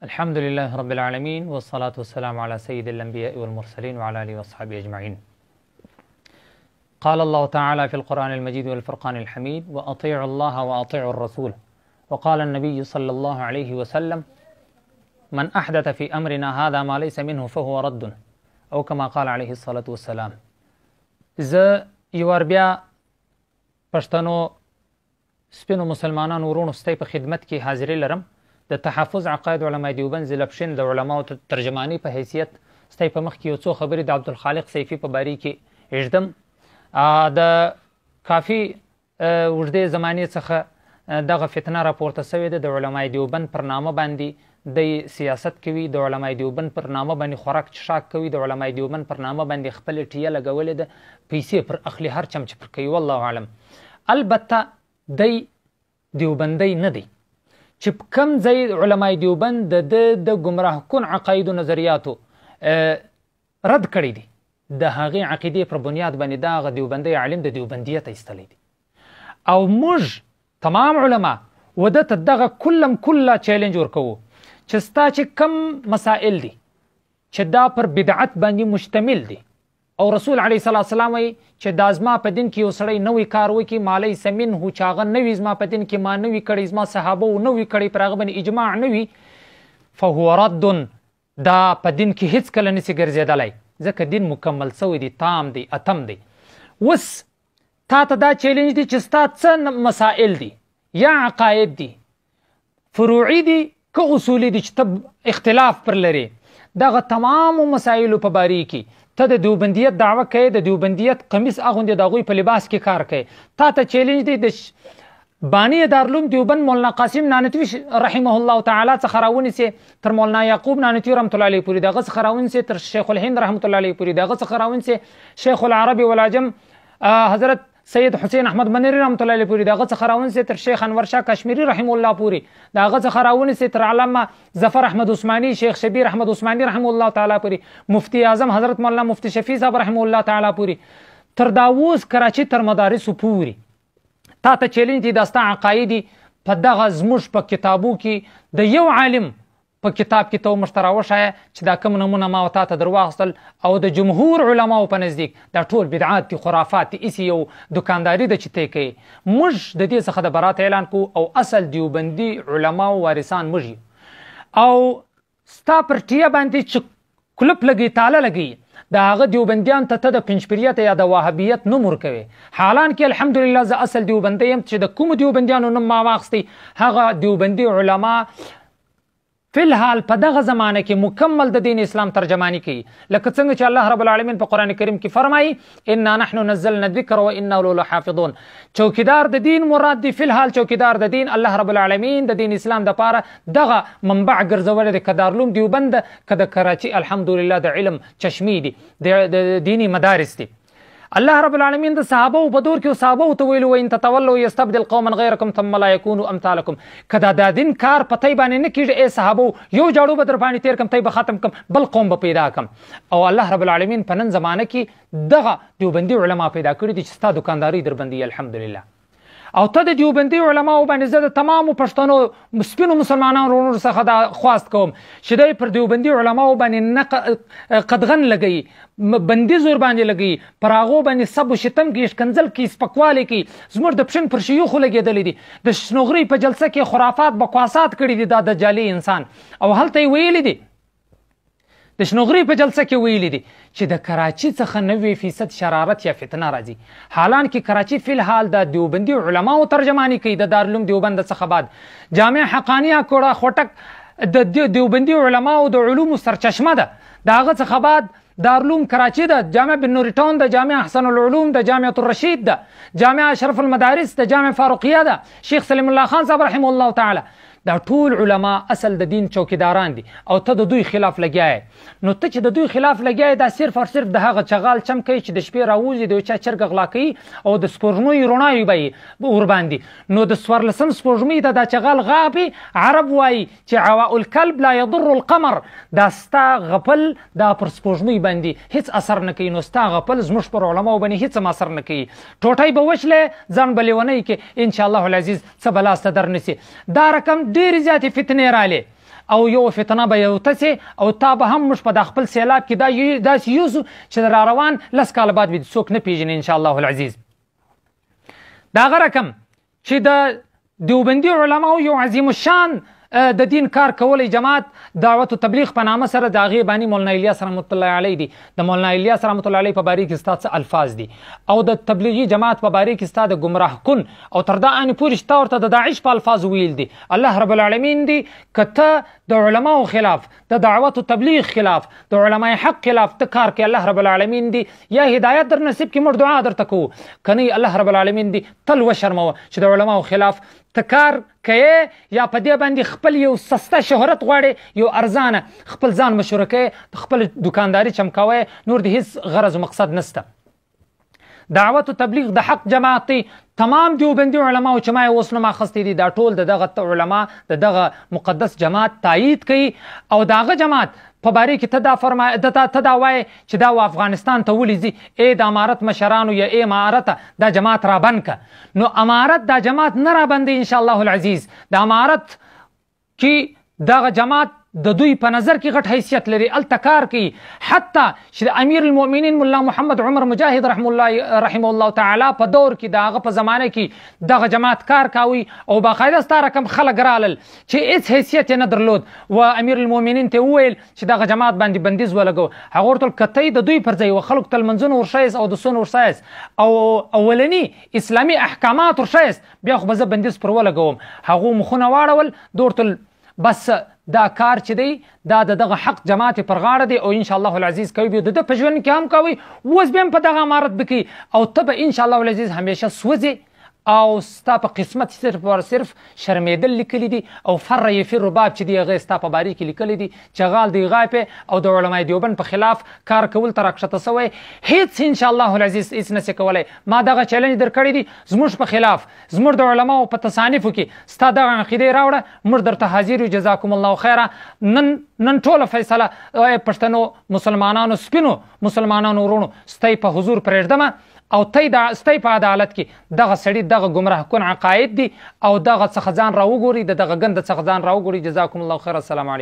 الحمد لله رب العالمين والصلاة والسلام على سيد الأنبياء والمرسلين وعلى آله وصحبه أجمعين. قال الله تعالى في القرآن المجيد والفرقان الحميد: وأطيعوا الله وأطيعوا الرسول. وقال النبي صلى الله عليه وسلم: من أحدث في أمرنا هذا ما ليس منه فهو رد، أو كما قال عليه الصلاة والسلام. زه یوار بیا پښتنو سپینو مسلمانانو ورونو ستای په خدمت کې حاضري لرم. د تحفظ عقاید علماء دیوبند ضلع د علماو ترجمانی په حیثیت ستای په مخ کې یو څو خبرې د عبدالخالق سیفي په باره کې اږدم. د کافي اوږدې زمانې څخه دغه فتنه راپورته سوې ده. د علماء دیوبند پر نامه باندې د سیاست کوي، د علماء دیوبند پر نامه باندې خوراک چښاک کوي، د علماء دیوبند پر نامه باندې خپلې ټیه لګولې ده، پیسې پر اخلي، هر چم چې پر کوي. والله اعلم. البته دی دیوبندی نه دی چې کم ځای علماء دیوبند د ګمراه کن عقایدو نظریاتو رد کړی دي، د هغې عقیدې پر بنیاد باندې د هغه دیوبندی عالم د دیوبندیت ایستلی دي، او موږ تمام علما وده ته دغه کله چیلنج ورکوو چې ستا چې کم مسائل دي چې دا پر بدعت باندې مشتمل دي، او رسول علیه السلام وایي چې دا زما په دین کې یو سړی نوی کار وکړي ما لیس منه، چې هغه نوي زما په دین کې ما نوي کړی، زما صحابه و نوي کړی، پر هغه باندې اجماع نه وي، فهو رد، دا په دین کې هیڅکله نسي ګرځېدلی، ځکه دین مکمل سوی دی، تام دی، اتم دی. اوس تا ته دا چیلنج دی چې ستا څه مسائل دي، یا عقاید دي، فروعي دي که اصولي دي، چې ته اختلاف پر لري، دغه تمامو مسایلو په باره کې ته د دیوبندیت دعوه کوي، د دیوبندیت قمیص اغوندې د هغوی په لباس کې کار کوي. تا ته چیلنج دی د بانی دارالعلوم دیوبند مولانا قاسم نانتوي رحمه الله تعالی څخه راونیسې تر مولانا یعقوب نانتوي رحمت الله علیه پورې، د هغه څخه راونیسې تر شیخ الهند رحمت الله علیه پورې، د هغه څخه راونیسې شیخ العربي والعجم حضرت سید حسین احمد منیری رحمت الله علیه پورې، د هغه څخه راونیسې تر شیخ انور شاه کشمیری رحمه الله پورې، د هغه څخه راونیسې تر علامه ظفر احمد عثماني، شیخ شبیر احمد عثماني رحمه الله تعالی پورې، مفتی اعظم حضرت مولانا مفتی شفیع صاحب رحمه الله تعالی پورې، تر داوود کراچي تر مدارسو پورې. تا ته چیلنج دی دا ستا عقایدي په دغه زموږ په کتابو کې د یو عالم په کتاب کې ته موږ ته راوښایه چې دا کوم نمونه ما تا ته در واخیستل، او د جمهور علماو په نزدیک دا ټول بدعات دي، خرافات دي، هسې یو دکانداري ده چې تی کوي. موږ د دې څخه د برات اعلان کوو، او اصل دیوبندي علماو وارثان موږ یو. او ستا پر ټیه باندې چې کلپ لګي، تاله لګي، د هغه دیوبندیان ته د پنجپریت یا د وهابیت نوم ورکوي، حالان کې الحمدلله زه اصل دیوبندی یم چې د کومو دیوبندیانو نوم ما واخیستی، هغه دیوبندي علما فی الحال په دغه زمانه کې مکمل د دین اسلام ترجمانی کوي، لکه څنګه چې الله رب العالمین په قرآن کریم کې فرمایي: انا نحن نزلنا الذکر وانا له لحافظون. چوکیدار د دین مراد دی، فی الحال چوکیدار د دین الله رب العالمین د دین اسلام د پاره دغه منبع ګرځولې د دارالعلوم دیوبند که د کراچي الحمدلله د علم چشمی دی، د دینی مدارس دی. الله رب العالمین د صحابه په دور کې صحابه ته ویلو: وان تتولوا یستبدل قوما غیرکم ثم لا یکونوا امثالکم. کدا د دین کار پتی باندې نه کیږي ای صحابه، یو جاړو به در باندې تیر کم، تی به ختم کم، بل قوم به پیدا کم. او الله رب العالمین په نن زمانه کې دغه دیوبندي علما پیدا کړي دي چې ستا دکانداري در باندې الحمدلله. او ته د دیوبندي علماو باندې زه د تمامو پښتنو سپینو مسلمانانو څخه دا خواست کوم چې دی پر دیوبندي علماو باندې نه قدغن لګوي، بندیز ور باندې لګوي، پر هغو باندې سب و شتم کوي، ښکنځل کوي، سپکوالی کوي. زموږ د پښین پر شیوخو لګېدلی دي، د شنوغرۍ په جلسه کې خرافات بکواسات کړي دي دا دجالي انسان، او هلته یې ویلي دي، د شنوغرۍ په جلسه کې ویلي دي چې د کراچي څخه 90% شرارت یا فتنه راځي، حالان کې کراچي فی الحال د دیوبندي علماو ترجمانی کوي. د دارالعلوم دیوبند څخه بعد جامع حقانیه کوړه خوټک د دیوبندي علماو د علومو سرچشمه ده، د هغه څخه بعد دارالعلوم کراچي ده، جامع بن نور ټاون ده، جامع احسن العلوم ده، جامعة الرشید ده، جامع اشرف المدارس ده، جامع فاروقیه ده، شیخ سلیم الله خان صاحب رحمه الله تعالی. دا ټول علما اصل د دین چوکیداران دي، او ته د دوی خلاف لګیای. نو ته چې د دوی خلاف لګیای دا صرف او صرف د هغه چغال چم کوي چې د شپې راوځي د چا چرګ غلا کوي، او د سپوږمۍ رڼاوي به ور باندې. نو د 14 سپوږمۍ ته دا چغال غابي، عرب وایي چې عواء الكلب لا يضر القمر، دا ستا غپل دا پر سپوږمۍ باندې هیڅ اثر نه کوي. نو ستا غپل زموږ پر علماو باندې هیڅ اثر نه کوي. ټوټۍ به وشلې ځان به لیونی کې ان شاء الله العزیز څه به لاسته در نسي. دا رقم ډېرې زیاتې فتنې رالې، او یو فتنه به یو تسې او تا به هم موږ په دا خپل سیلاب کې داسې یوسو چې د راروان 10 کاله بعد به څوک نه پېژني انشاءالله العزیز. د هغه رقم چې د دیوبندي علماو یو عظیم الشان د دین کار کولی جماعت دعوت و تبلیغ په نامه سره د هغې باني مولانا الیاس رحمت الله علیه دی. د مولانا الیاس رحمت الله علیه په باره کې ستا څه الفاظ دي او د تبلیغي جماعت په باره کې ستا د ګمراه کن او تر دا انې پورې شتا ورته د داعش په الفاظ ویل دي. الله رب العالمین دی که ته د علماو خلاف د دعوت و تبلیغ خلاف د علماء حق خلاف ته کار کوي الله رب العالمین دی یا هدایت در نصیب کړي موږ دعا درته کوو که نه الله رب العالمین دی تل وشرموه چې د علماو خلاف ته کار کوې یا په دې باندې خپل یو سسته شهرت غواړې یو ارزانه خپل ځان مشهوره کوې خپل دکانداري چمکوی نور د هیڅ غرض و مقصد نسته. دعوت و تبلیغ د حق جماعت دی. تمام دیوبندي علماو چې ما یې اوس نوم اخیستی دي دا ټول د دغه علما د دغه مقدس جماعت تایید کوي او د هغه جماعت په باره کې ته دا وایې چې دا و افغانستان ته ولې ځي ای د امارت مشرانو یا ای امارته دا جماعت رابند که. نو امارت دا جماعت نه رابندوي انشاءالله العزیز. د امارت کې دغه جماعت د دوی په نظر کې غټ حیثیت لري هلته کار کوي حتی چې د امیر المؤمنین ملا محمد عمر مجاهد رحمه الله تعالی په دور کې د هغه په زمانه کې دغه جماعت کار کوي او باقاعده ستا رقم خلک رالل چې هېڅ حیثیت یې نه درلود و امیر المؤمنین ته وویل چې دغه جماعت باندې بندیز ولګو. هغه ورته ویل که ته د دوی پر ځای و خلکو ته لمنځونه ورښایست او دسونه ورښایست او اولني اسلامي احکامات ورښایست بیا خو به زه بندیز پر ولګوم. هغو مخونه واړول ده ورته بس دا کار چې دی دا دغه حق جماعت پر غاړه دی او انشاءالله العزیز کوي به د ده په ژوند کې هم کوي اوس به هم په دغه امارت به کوي او ته به انشاءالله العزیز همیشه سوځې او ستا په قسمت صرف او صرف شرمېدل لیکلي دي او فر یفر باب چې دی هغې ستا په باره کې لیکلي دي چې غال دی غایپې او د علمای دیوبند په خلاف کار کول ته راکښته سوی هېڅ انشاءالله العزیز هېڅ نسي کولی. ما دغه چیلنج در کړی دي زموږ په خلاف زموږ د علماو په تصانیفو کې ستا دغه عقیدې راوړه موږ درته حاضر یو جزاکم الله خیره. نن ټوله فیصله پښتنو مسلمانانو سپینو مسلمانانو ورونو ستی په حضور پرېږدمه او ستی په عدالت کې دغه سړي دغه ګمراه کن عقاید دي او دغه څخه ځان راوګوري د دغه ګنده څخه ځان راوګوري. جزاکم الله خیر. السلام علیکم.